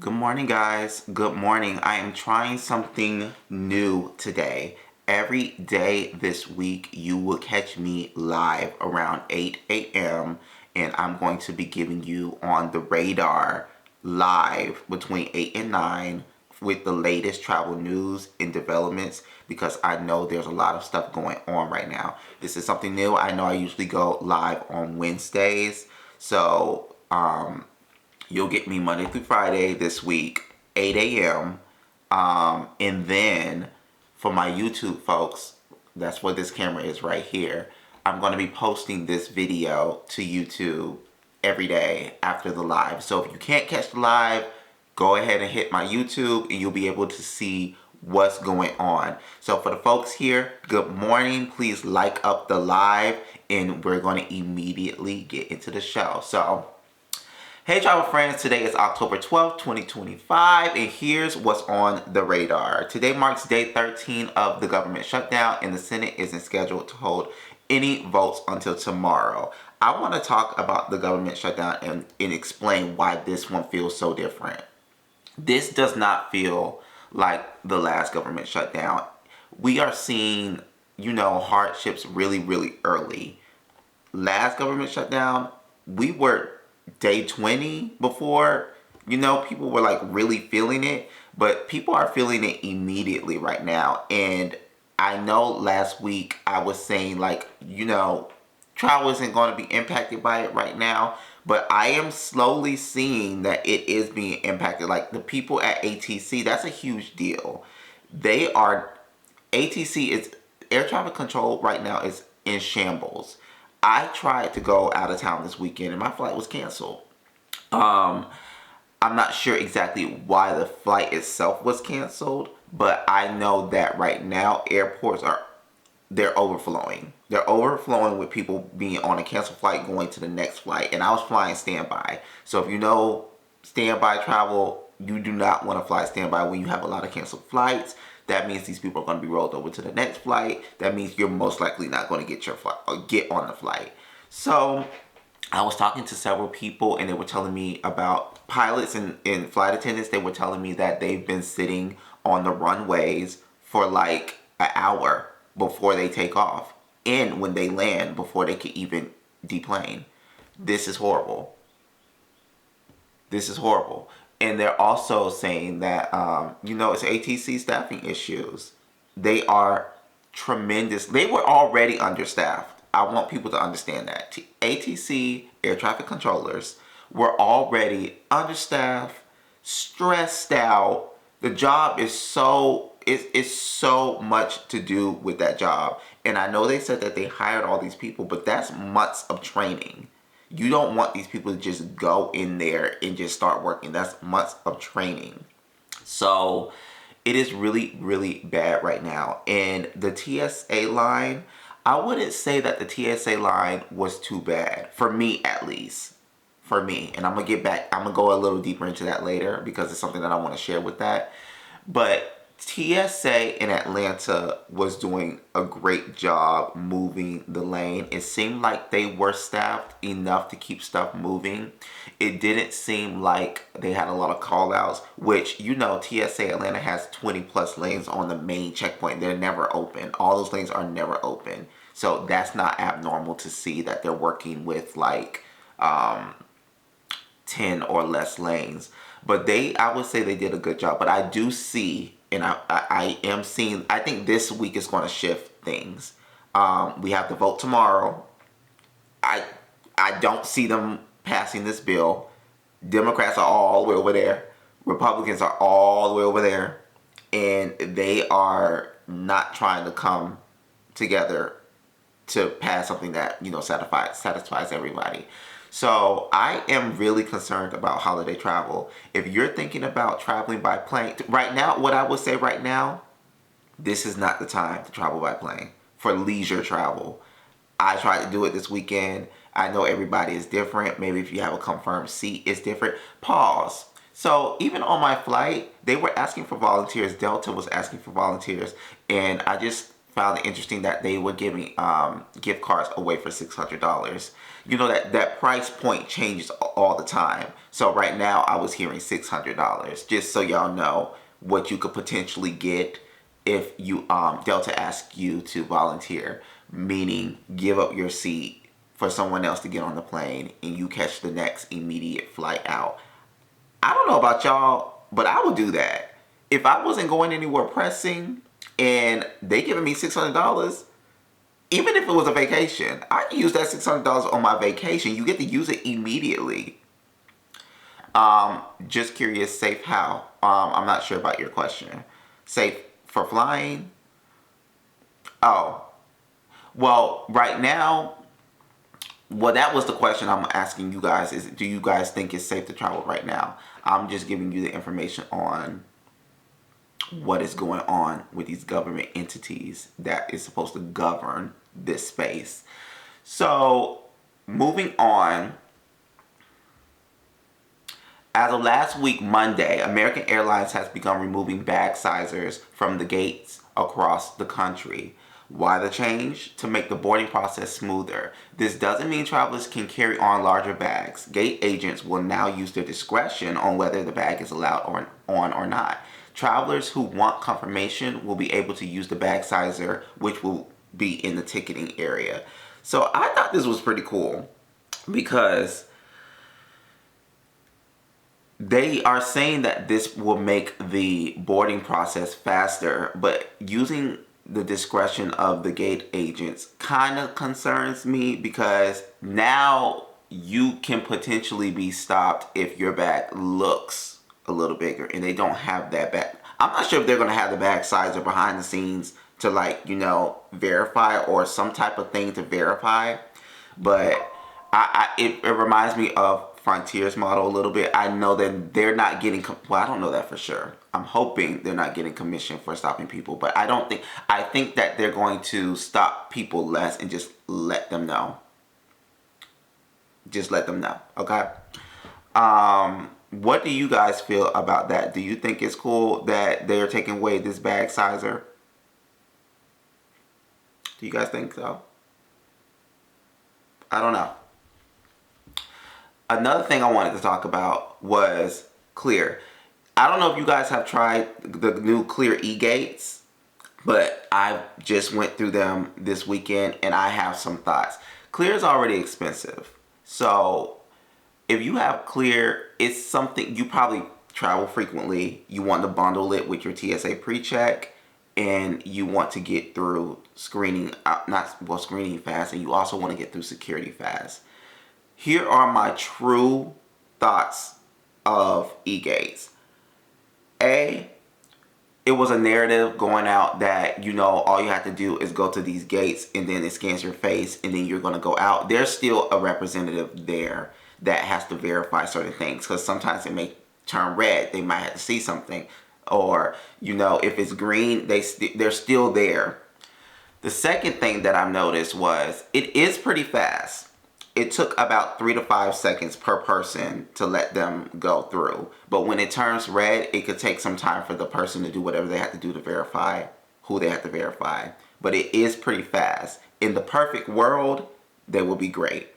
Good morning, guys. Good morning. I am trying something new today. Every day this week, you will catch me live around 8 a.m. and I'm going to be giving you on the radar live between 8 and 9 with the latest travel news and developments because I know there's a lot of stuff going on right now. This is something new. I know I usually go live on Wednesdays. You'll get me Monday through Friday this week, 8 a.m. And then for my YouTube folks, that's what this camera is right here. I'm going to be posting this video to YouTube every day after the live. So if you can't catch the live, go ahead and hit my YouTube and you'll be able to see what's going on. So for the folks here, good morning. Please like up the live and we're going to immediately get into the show. So hey travel friends, today is October 12th, 2025, and here's what's on the radar. Today marks day 13 of the government shutdown, and the Senate isn't scheduled to hold any votes until tomorrow. I want to talk about the government shutdown and explain why this one feels so different. This does not feel like the last government shutdown. We are seeing, hardships really early. Last government shutdown, we were day 20 before, people were like really feeling it, but people are feeling it immediately right now. And I know last week I was saying travel isn't going to be impacted by it right now, but I am slowly seeing that it is being impacted. Like the people at ATC, that's a huge deal. ATC is, air traffic control right now is in shambles. I tried to go out of town this weekend and my flight was canceled. I'm not sure exactly why the flight itself was canceled, but I know that right now airports they're overflowing. They're overflowing with people being on a canceled flight going to the next flight. And I was flying standby. So if you know standby travel, you do not want to fly standby when you have a lot of canceled flights. That means these people are going to be rolled over to the next flight. That means you're most likely not going to get your flight or get on the flight. So I was talking to several people and they were telling me about pilots and flight attendants. They were telling me that they've been sitting on the runways for like an hour before they take off and when they land before they could even deplane. This is horrible. This is horrible. And they're also saying that, it's ATC staffing issues. They are tremendous. They were already understaffed. I want people to understand that. ATC, air traffic controllers, were already understaffed, stressed out. The job is it's so much to do with that job. And I know they said that they hired all these people, but that's months of training. You don't want these people to just go in there and just start working. That's months of training. So it is really bad right now. And the TSA line, I wouldn't say that the TSA line was too bad. For me, at least. For me. And I'm going to go a little deeper into that later because it's something that I want to share with that. But TSA in Atlanta was doing a great job moving the lane. It seemed like they were staffed enough to keep stuff moving. It didn't seem like they had a lot of call outs, which, TSA Atlanta has 20 plus lanes on the main checkpoint. They're never open. All those lanes are never open. So that's not abnormal to see that they're working with 10 or less lanes. But I would say they did a good job. But I do see, and I am seeing, I think this week is going to shift things. We have to vote tomorrow. I don't see them passing this bill. Democrats are all the way over there. Republicans are all the way over there. And they are not trying to come together to pass something that, satisfies everybody. So I am really concerned about holiday travel. If you're thinking about traveling by plane, right now, what I would say right now, this is not the time to travel by plane for leisure travel. I tried to do it this weekend. I know everybody is different. Maybe if you have a confirmed seat, it's different. Pause. So even on my flight, they were asking for volunteers. Delta was asking for volunteers. And I just found it interesting that they were giving gift cards away for $600. You know that price point changes all the time. So right now I was hearing $600. Just so y'all know what you could potentially get if you Delta asks you to volunteer, meaning give up your seat for someone else to get on the plane and you catch the next immediate flight out. I don't know about y'all, but I would do that. If I wasn't going anywhere pressing and they giving me $600, even if it was a vacation, I can use that $600 on my vacation. You get to use it immediately. Just curious, safe how? I'm not sure about your question. Safe for flying? Oh, well, right now, well, that was the question I'm asking you guys is, do you guys think it's safe to travel right now? I'm just giving you the information on what is going on with these government entities that is supposed to govern this space. So, moving on. As of last week, Monday, American Airlines has begun removing bag sizers from the gates across the country. Why the change? To make the boarding process smoother. This doesn't mean travelers can carry on larger bags. Gate agents will now use their discretion on whether the bag is allowed on or not. Travelers who want confirmation will be able to use the bag sizer, which will be in the ticketing area. So I thought this was pretty cool because they are saying that this will make the boarding process faster, but using the discretion of the gate agents kind of concerns me because now you can potentially be stopped if your bag looks a little bigger and they don't have that bag. I'm not sure if they're going to have the bag sizer behind the scenes to verify or some type of thing to verify, but it reminds me of Frontier's model a little bit. I know that they're not getting, well, I don't know that for sure. I'm hoping they're not getting commission for stopping people, but I think that they're going to stop people less and just let them know. Just let them know, okay? What do you guys feel about that? Do you think it's cool that they're taking away this bag sizer? Do you guys think so? I don't know. Another thing I wanted to talk about was Clear. I don't know if you guys have tried the new Clear eGates, but I just went through them this weekend and I have some thoughts. Clear is already expensive. So if you have Clear, it's something you probably travel frequently. You want to bundle it with your TSA pre-check and you want to get through screening fast, and you also want to get through security fast. Here are my true thoughts of eGates. It was a narrative going out that, all you have to do is go to these gates and then it scans your face and then you're going to go out. There's still a representative there that has to verify certain things because sometimes it may turn red. They might have to see something. Or, if it's green, they're still there. The second thing that I've noticed was it is pretty fast. It took about 3 to 5 seconds per person to let them go through. But when it turns red, it could take some time for the person to do whatever they have to do to verify who they have to verify. But it is pretty fast. In the perfect world, they will be great.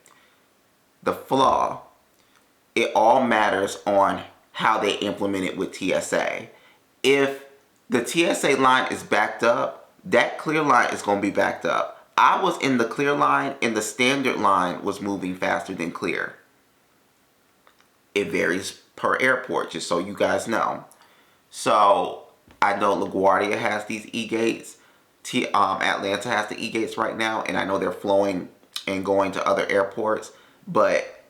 The flaw, it all matters on how they implement it with TSA. If the TSA line is backed up, that Clear line is going to be backed up. I was in the Clear line and the standard line was moving faster than Clear. It varies per airport, just so you guys know. So I know LaGuardia has these eGates. Atlanta has the eGates right now, and I know they're flowing and going to other airports. But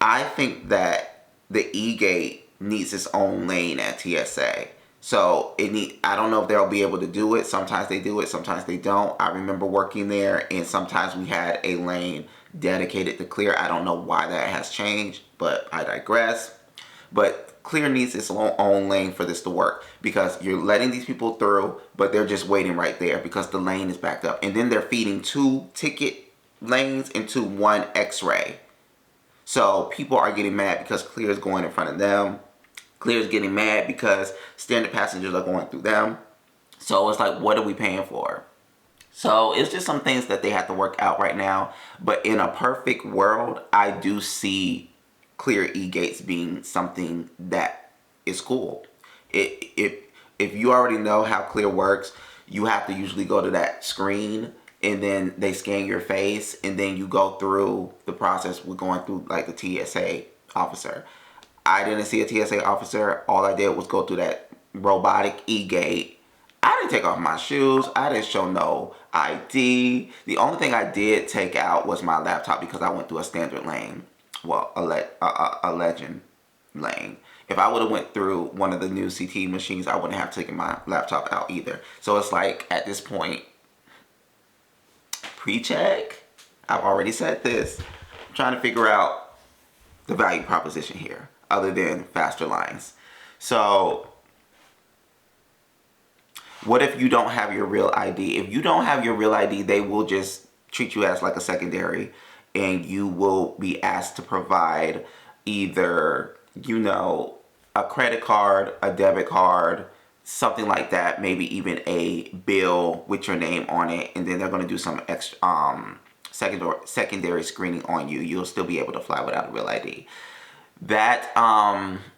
I think that the eGate needs its own lane at TSA. So I don't know if they'll be able to do it. Sometimes they do it, sometimes they don't. I remember working there and sometimes we had a lane dedicated to Clear. I don't know why that has changed, but I digress. But Clear needs its own lane for this to work because you're letting these people through, but they're just waiting right there because the lane is backed up. And then they're feeding 2 ticket lanes into 1 X-ray. So people are getting mad because Clear is going in front of them. Clear is getting mad because standard passengers are going through them. So it's like, what are we paying for? So it's just some things that they have to work out right now. But in a perfect world, I do see clear eGates being something that is cool. If you already know how clear works, you have to usually go to that screen and then they scan your face and then you go through the process with going through like the TSA officer. I didn't see a TSA officer. All I did was go through that robotic e-gate. I didn't take off my shoes. I didn't show no ID. The only thing I did take out was my laptop because I went through a standard lane. Well, a legend lane. If I would have went through one of the new CT machines, I wouldn't have taken my laptop out either. So it's like, at this point, pre-check. I've already said this. I'm trying to figure out the value proposition here, other than faster lines. So what if you don't have your real ID? If you don't have your real ID, they will just treat you as like a secondary, and you will be asked to provide either, a credit card, a debit card, something like that, maybe even a bill with your name on it, and then they're going to do some extra secondary screening on you. You'll still be able to fly without a real ID. That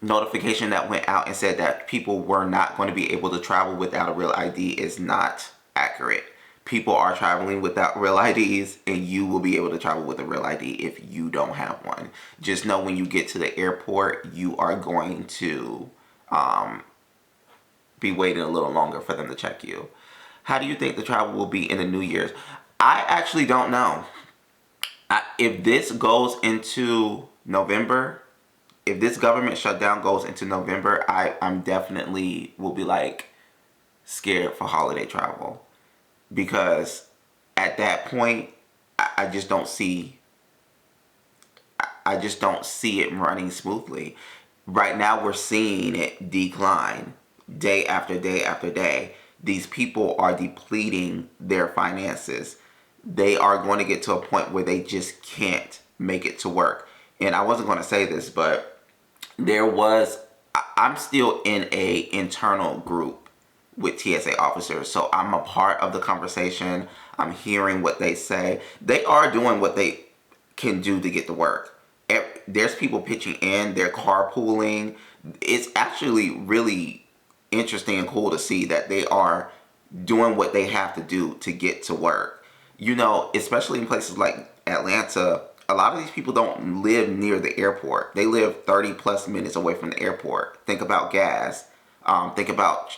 notification that went out and said that people were not going to be able to travel without a real ID is not accurate. People are traveling without real IDs, and you will be able to travel with a real ID if you don't have one. Just know when you get to the airport, you are going to be waiting a little longer for them to check you. How do you think the travel will be in the New Year's? I actually don't know. If this goes into November, if this government shutdown goes into November, I'm definitely will be like scared for holiday travel, because at that point, I just don't see it running smoothly. Right now, we're seeing it decline day after day after day. These people are depleting their finances. They are going to get to a point where they just can't make it to work. And I wasn't going to say this, but I'm still in a internal group with TSA officers, so I'm a part of the conversation. I'm hearing what they say. They are doing what they can do to get to work. There's people pitching in, they're carpooling. It's actually really interesting and cool to see that they are doing what they have to do to get to work. Especially in places like Atlanta, a lot of these people don't live near the airport. They live 30 plus minutes away from the airport. Think about gas. Think about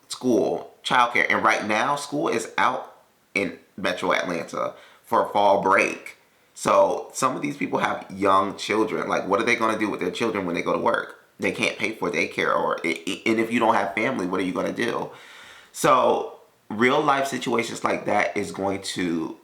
school, childcare. And right now, school is out in Metro Atlanta for fall break. So some of these people have young children. Like, what are they going to do with their children when they go to work? They can't pay for daycare, and if you don't have family, what are you going to do? So real life situations like that is going to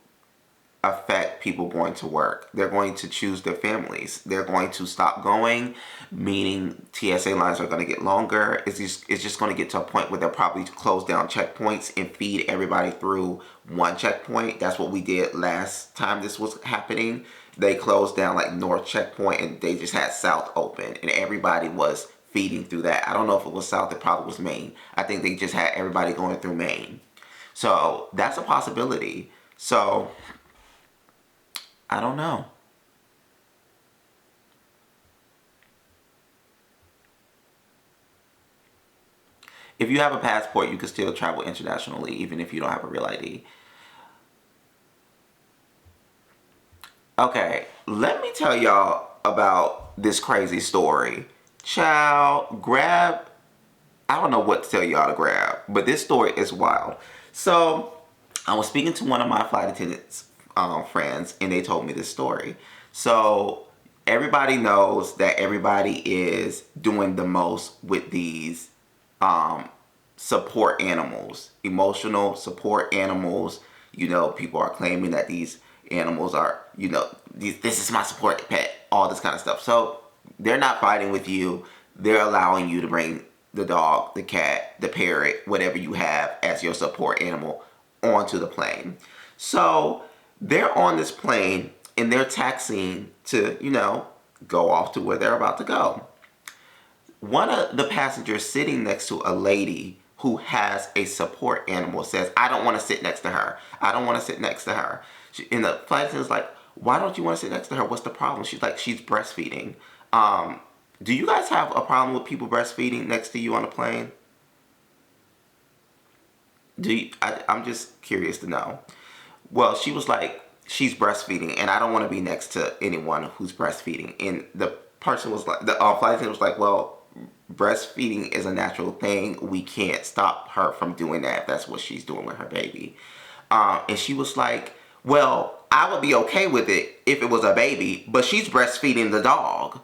affect people going to work. They're going to choose their families. They're going to stop going, meaning TSA lines are going to get longer. It's just going to get to a point where they'll probably close down checkpoints and feed everybody through one checkpoint. That's what we did last time this was happening. They closed down like North checkpoint and they just had South open, and everybody was feeding through that. I don't know if it was South, it probably was Maine. I think they just had everybody going through Maine. So that's a possibility. So I don't know. If you have a passport, you can still travel internationally even if you don't have a real ID. Okay, let me tell y'all about this crazy story. Child, I don't know what to tell y'all to grab, but this story is wild. So, I was speaking to one of my flight attendants friends, and they told me this story. So everybody knows that everybody is doing the most with these support animals, emotional support animals. People are claiming that these animals are, this is my support pet, all this kind of stuff. So they're not fighting with you. They're allowing you to bring the dog, the cat, the parrot, whatever you have as your support animal onto the plane. So they're on this plane and they're taxiing to, go off to where they're about to go. One of the passengers sitting next to a lady who has a support animal says, I don't want to sit next to her. I don't want to sit next to her. And the flight attendant's like, why don't you want to sit next to her? What's the problem? She's like, she's breastfeeding. Do you guys have a problem with people breastfeeding next to you on a plane? I'm just curious to know. Well, she was like, she's breastfeeding, and I don't want to be next to anyone who's breastfeeding. And the person was like, the flight attendant was like, well, breastfeeding is a natural thing. We can't stop her from doing that if that's what she's doing with her baby. And she was like, well, I would be okay with it if it was a baby, but she's breastfeeding the dog.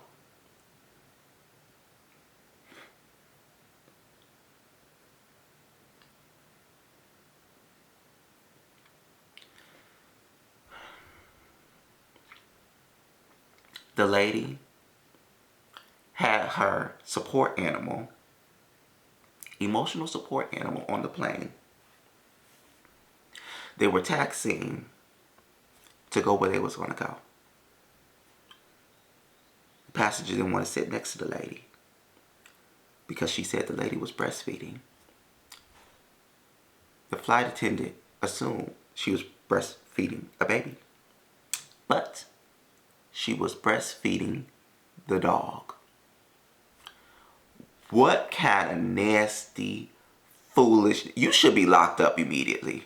The lady had her support animal, emotional support animal, on the plane. They were taxiing to go where they was going to go. The passenger didn't want to sit next to the lady because she said the lady was breastfeeding. The flight attendant assumed she was breastfeeding a baby, but she was breastfeeding the dog. What kind of nasty, foolish... You should be locked up immediately.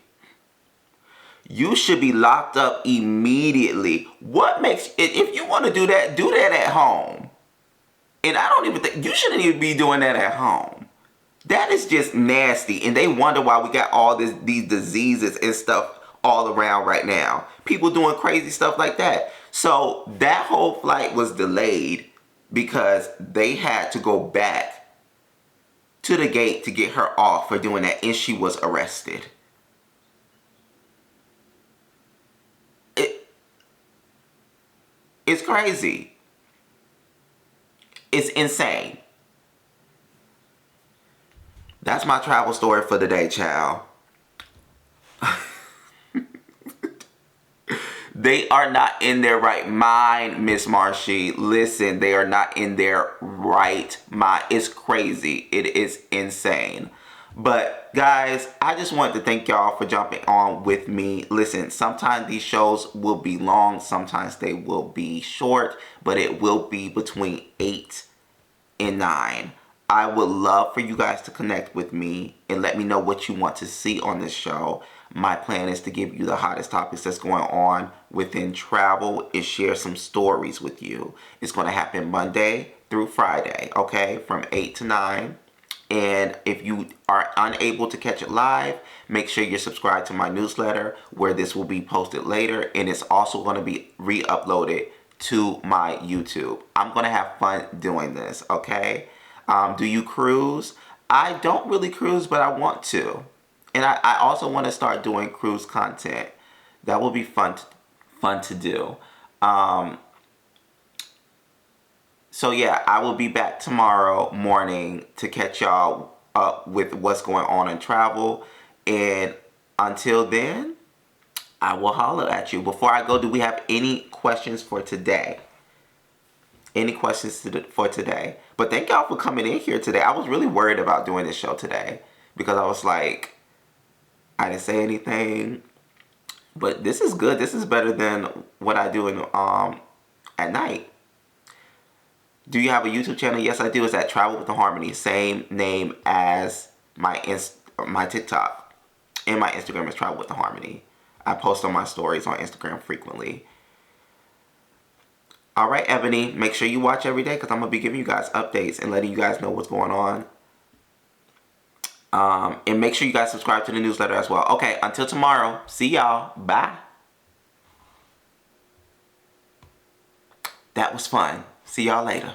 You should be locked up immediately. What makes... If you want to do that at home. And I don't even think... You shouldn't even be doing that at home. That is just nasty. And they wonder why we got all these diseases and stuff all around right now. People doing crazy stuff like that. So that whole flight was delayed because they had to go back to the gate to get her off for doing that, and she was arrested. It's crazy. It's insane. That's my travel story for the day, child. They are not in their right mind, Miss Marshy. Listen, they are not in their right mind. It's crazy. It is insane. But guys, I just wanted to thank y'all for jumping on with me. Listen, sometimes these shows will be long. Sometimes they will be short. But it will be between 8 and 9. I would love for you guys to connect with me and let me know what you want to see on this show. My plan is to give you the hottest topics that's going on within travel and share some stories with you. It's going to happen Monday through Friday, okay, from 8 to 9. And if you are unable to catch it live, make sure you're subscribed to my newsletter where this will be posted later. And it's also going to be re-uploaded to my YouTube. I'm going to have fun doing this, okay? Do you cruise? I don't really cruise, but I want to. And I also want to start doing cruise content. That will be fun to do. So yeah, I will be back tomorrow morning to catch y'all up with what's going on in travel. And until then, I will holler at you. Before I go, do we have any questions for today? Any questions for today? But thank y'all for coming in here today. I was really worried about doing this show today because I was like, I didn't say anything. But this is good. This is better than what I do at night. Do you have a YouTube channel? Yes, I do. It's at Travel with the Harmony. Same name as my TikTok. And my Instagram is Travel with the Harmony. I post on my stories on Instagram frequently. Alright, Ebony, make sure you watch every day because I'm going to be giving you guys updates and letting you guys know what's going on. And make sure you guys subscribe to the newsletter as well. Okay, until tomorrow. See y'all. Bye. That was fun. See y'all later.